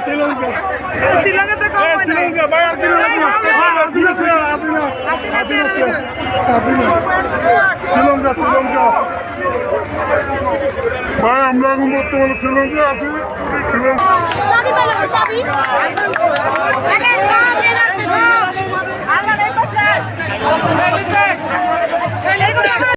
শ্রীলঙ্কাতে কম হয় না। শ্রীলঙ্কা ভাই আমরা এখন বর্তমানে শ্রীলঙ্কা আছি। শ্রীলঙ্কা